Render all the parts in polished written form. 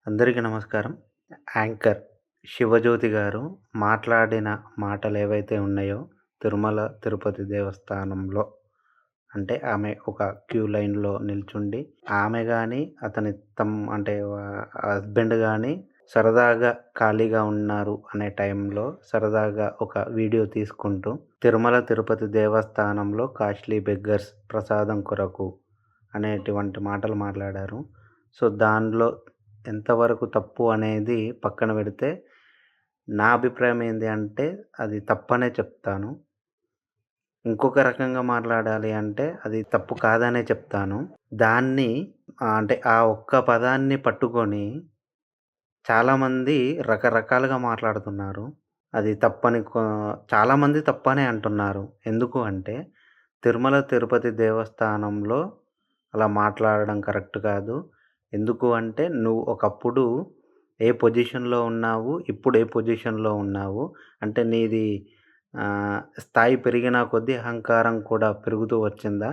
అందరికీ నమస్కారం. యాంకర్ 'శివజ్యోతి' గారు మాట్లాడిన మాటలేవైతే ఉన్నాయో తిరుమల తిరుపతి దేవస్థానంలో, అంటే ఆమె ఒక క్యూ లైన్‌లో నిల్చుండి, ఆమె గాని, అతని అంటే హస్బెండ్ గాని సరదాగా ఖాళీగా ఉన్నారు అనే టైంలో సరదాగా ఒక వీడియో తీసుకుంటూ, తిరుమల తిరుపతి దేవస్థానంలో కాస్ట్‌లీ బెగ్గర్స్ ప్రసాదం కొరకు అనేటువంటి మాటలు మాట్లాడారు. సో, దానిలో ఎంతవరకు తప్పు అనేది పక్కన పెడితే, నా అభిప్రాయం ఏంది అంటే, అది తప్పనే చెప్తాను. ఇంకొక రకంగా మాట్లాడాలి అంటే, అది తప్పు కాదనే చెప్తాను. దాన్ని అంటే ఆ ఒక్క పదాన్ని పట్టుకొని చాలామంది రకరకాలుగా మాట్లాడుతున్నారు. అది తప్పని చాలామంది తప్పనే అంటున్నారు. ఎందుకు అంటే, తిరుమల తిరుపతి దేవస్థానంలో అలా మాట్లాడడం కరెక్ట్ కాదు. ఎందుకు అంటే, నువ్వు ఒకప్పుడు ఏ పొజిషన్‌లో ఉన్నావు, ఇప్పుడు ఏ పొజిషన్‌లో ఉన్నావు. అంటే నీది స్థాయి పెరిగిన కొద్దీ అహంకారం కూడా పెరుగుతూ వచ్చిందా?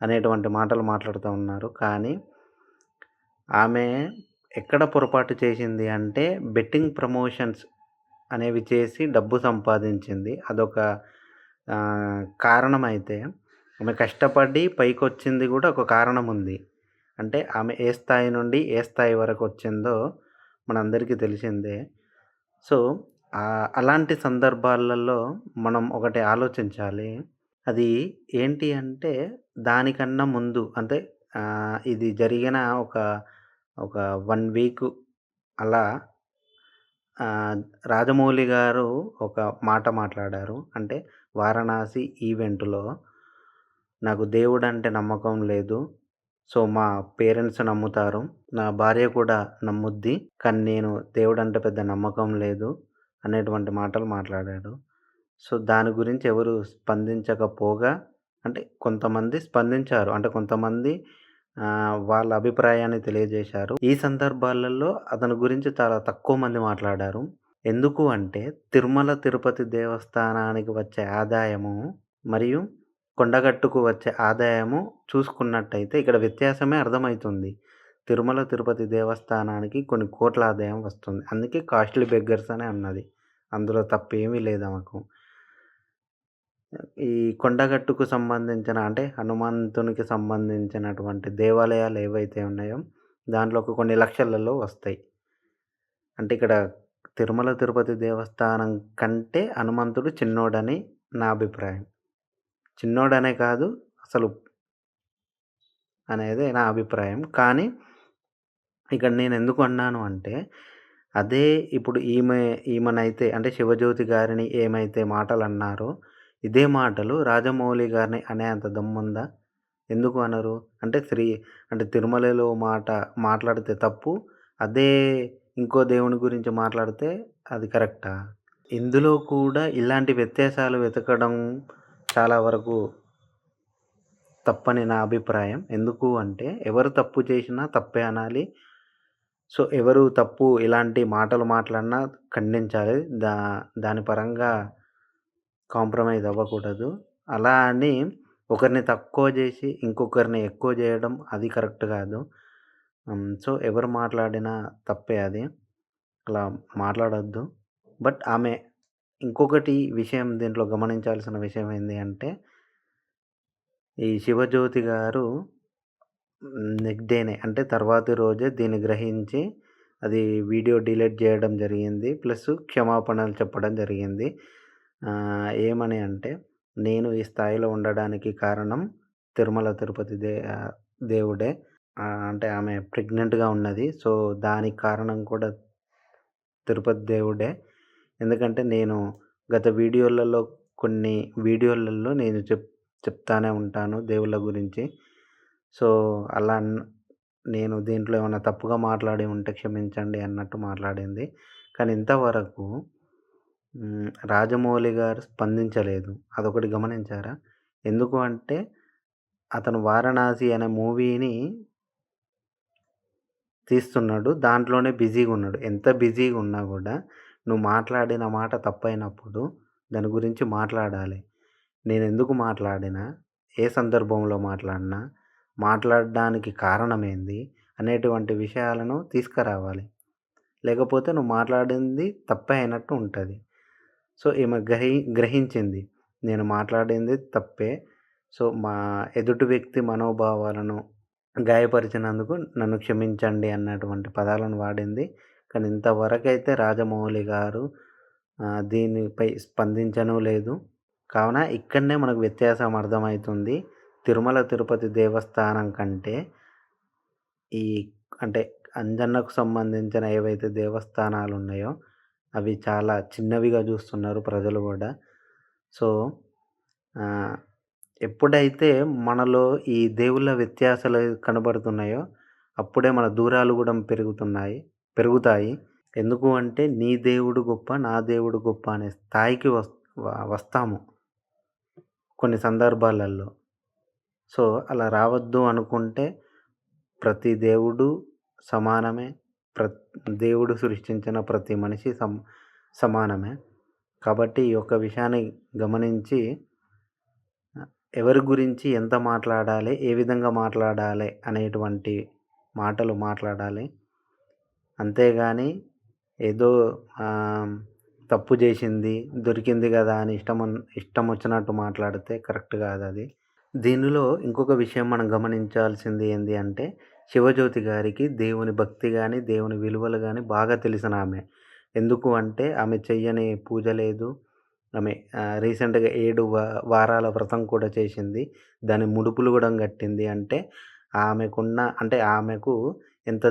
అనేటువంటి మాటలు మాట్లాడుతూ ఉన్నారు. కానీ ఆమె ఎక్కడ పొరపాటు చేసింది అంటే, బెట్టింగ్ ప్రమోషన్స్ అనేవి చేసి డబ్బు సంపాదించింది. అదొక కారణమైతే, ఆమె కష్టపడి పైకొచ్చింది గూడా ఒక కారణం ఉంది. అంటే ఆమె ఏ స్థాయి నుండి ఏ స్థాయి వరకొచ్చిందో మనందరికీ తెలిసిందే. సో, అలాంటి సందర్భాలలో మనం ఒకటి ఆలోచించాలి. అది ఏంటి అంటే, దానికన్నా ముందు అంటే ఇది జరిగిన ఒక ఒక 1 వీకు అలా ఆహ్, రాజమౌళి గారు ఒక మాట మాట్లాడారు. అంటే వారణాసి ఈవెంట్‌లో నాకు దేవుడంటే నమ్మకం లేదు. సో, మా పేరెంట్స్ నమ్ముతారు. నా భార్య కూడా నమ్ముద్ది. కానీ నేను దేవుడంటే పెద్ద నమ్మకం లేదు అనేటువంటి మాటలు మాట్లాడాడు. సో, దాని గురించి ఎవరు స్పందించకపోగా, అంటే కొంతమంది స్పందించారు. అంటే కొంతమంది వాళ్ళ అభిప్రాయాన్ని తెలియజేశారు. ఈ సందర్భాలలో అతని గురించి చాలా తక్కువ మంది మాట్లాడారు. ఎందుకు అంటే, తిరుమల తిరుపతి దేవస్థానానికి వచ్చే ఆదాయము మరియు కొండగట్టుకు వచ్చే ఆదాయము చూసుకున్నట్టయితే ఇక్కడ వ్యత్యాసమే అర్థమైతుంది. తిరుమల తిరుపతి దేవస్థానానికి కొన్ని కోట్ల ఆదాయం వస్తుంది. అందుకే కాస్ట్‌లీ బెగ్గర్స్ అనే అన్నది. అందులో తప్పేమీ లేదామెకు. ఈ కొండగట్టుకు సంబంధించిన అంటే హనుమంతునికి సంబంధించినటువంటి దేవాలయాలు ఏవైతే ఉన్నాయో, దాంట్లో ఒక కొన్ని లక్షలలో వస్తాయి. అంటే ఇక్కడ తిరుమల తిరుపతి దేవస్థానం కంటే హనుమంతుడు చిన్నోడని నా అభిప్రాయం. చిన్నోడనే కాదు అసలు అనేది నా అభిప్రాయం. కానీ ఇక్కడ నేనెందుకు అన్నాను అంటే, అదే ఇప్పుడు ఈమెనైతే అంటే 'శివజ్యోతి' గారిని ఏమైతే మాటలన్నారో, ఇదే మాటలు రాజమౌళి గారిని అనేంత దమ్ముందా? ఎందుకు అనరు? అంటే అంటే తిరుమలలో మాట్లాడితే తప్పు. అదే ఇంకో దేవుని గురించి మాట్లాడితే అది కరెక్టా? ఇందులో కూడా ఇలాంటి వ్యత్యాసాలు వెతకడం చాలా వరకు తప్పని నా అభిప్రాయం. ఎందుకు అంటే ఎవరు తప్పు చేసినా తప్పే అనాలి. సో, ఎవరు తప్పు ఇలాంటి మాటలు మాట్లాడినా ఖండించాలి. దాని పరంగా కాంప్రమైజ్ అవ్వకూడదు. అలా అని ఒకరిని తక్కువ జేసి, ఇంకొకరిని ఎక్కువ జేయడం అది కరెక్ట్ గాదు. సో, ఎవరు మాట్లాడినా తప్పే అది. అలా మాట్లాడొద్దు. బట్ ఆమె ఇంకొకటి విషయం దీంట్లో గమనించాల్సిన విషయం ఏంది అంటే, ఈ 'శివజ్యోతి' గారు నెక్స్ట్ డేనే అంటే తర్వాతి రోజే దీన్ని గ్రహించి అది వీడియో డిలీట్ జేయడం జరిగింది. ప్లస్ క్షమాపణలు చెప్పడం జరిగింది. ఏమని అంటే, నేను ఈ స్థాయిలో ఉండడానికి కారణం తిరుమల తిరుపతి దేవుడే. అంటే ఆమె ప్రెగ్నెంట్‌గా ఉన్నది. సో, దానికి కారణం కూడా తిరుపతి దేవుడే. ఎందుకంటే నేను గత వీడియోలలో కొన్ని వీడియోలలో నేను చెప్తానే ఉంటాను దేవుళ్ళ గురించి. సో, అలా నేను దీంట్లో ఏమన్నా తప్పుగా మాట్లాడి ఉంటే క్షమించండి అన్నట్టు మాట్లాడింది. కానీ ఇంతవరకు రాజమౌళి గారు స్పందించలేదు. అదొకటి గమనించారా? ఎందుకు అంటే అతను 'వారణాసి' అనే మూవీని తీస్తున్నాడు. దాంట్లోనే బిజీగున్నాడు. ఎంత బిజీగున్నా గూడా నువ్వు మాట్లాడిన మాట తప్పైనప్పుడు దాని గురించి మాట్లాడాలి. నేనెందుకు మాట్లాడినా, ఏ సందర్భంలో మాట్లాడినా, మాట్లాడడానికి కారణమేంది అనేటువంటి విషయాలను తీసుకురావాలి. లేకపోతే నువ్వు మాట్లాడింది తప్పే అయినట్టు ఉంటది. సో, ఈమె గ్రహించింది. నేను మాట్లాడింది తప్పే. సో, మా ఎదుటి వ్యక్తి మనోభావాలను గాయపరిచినందుకు నన్ను క్షమించండి అన్నటువంటి పదాలను వాడింది. కానీ ఇంతవరకైతే రాజమౌళి గారు దీనిపై స్పందించను లేదు. కావున ఇక్కడనే మనకు వ్యత్యాసం అర్థమైతుంది. తిరుమల తిరుపతి దేవస్థానం కంటే ఈ అంటే అంజన్నకు సంబంధించిన ఏవైతే దేవస్థానాలున్నాయో, అవి చాలా చిన్నవిగా జూస్తున్నారు ప్రజలు గూడా. సో, ఆహ్, ఎప్పుడైతే మనలో ఈ దేవుళ్ళ వ్యత్యాసాలు కనబడుతున్నాయో, అప్పుడే మన దూరాలు గూడా పెరుగుతాయి. ఎందుకు అంటే, నీ దేవుడు గొప్ప, నా దేవుడు గొప్ప అనే స్థాయికి వస్తాము కొన్ని సందర్భాలలో. సో, అలా రావద్దు అనుకుంటే ప్రతి దేవుడు సమానమే. ప్రత్ దేవుడు సృష్టించిన ప్రతి మనిషి సమానమే. కాబట్టి ఈ యొక్క విషయాన్ని గమనించి ఎవరి గురించి ఎంత మాట్లాడాలి, ఏ విధంగా మాట్లాడాలి అనేటువంటి మాటలు మాట్లాడాలి. అంతేగాని ఏదో ఆహ్, తప్పు జేసింది, దొరికింది గదా అని ఇష్టమొచ్చినట్టు మాట్లాడితే కరెక్ట్ గాదది. దీనిలో ఇంకొక విషయం మనం గమనించాల్సింది ఏంది అంటే, 'శివజ్యోతి' గారికి దేవుని భక్తి గాని, దేవుని విలువలు గాని బాగా తెలిసినామె. ఎందుకు అంటే, ఆమె చెయ్యని పూజ లేదు. ఆమె రీసెంట్‌గా 7 వారాల వ్రతం కూడా చేసింది. దాని ముడుపులు గూడా గట్టింది. అంటే, ఆమెకు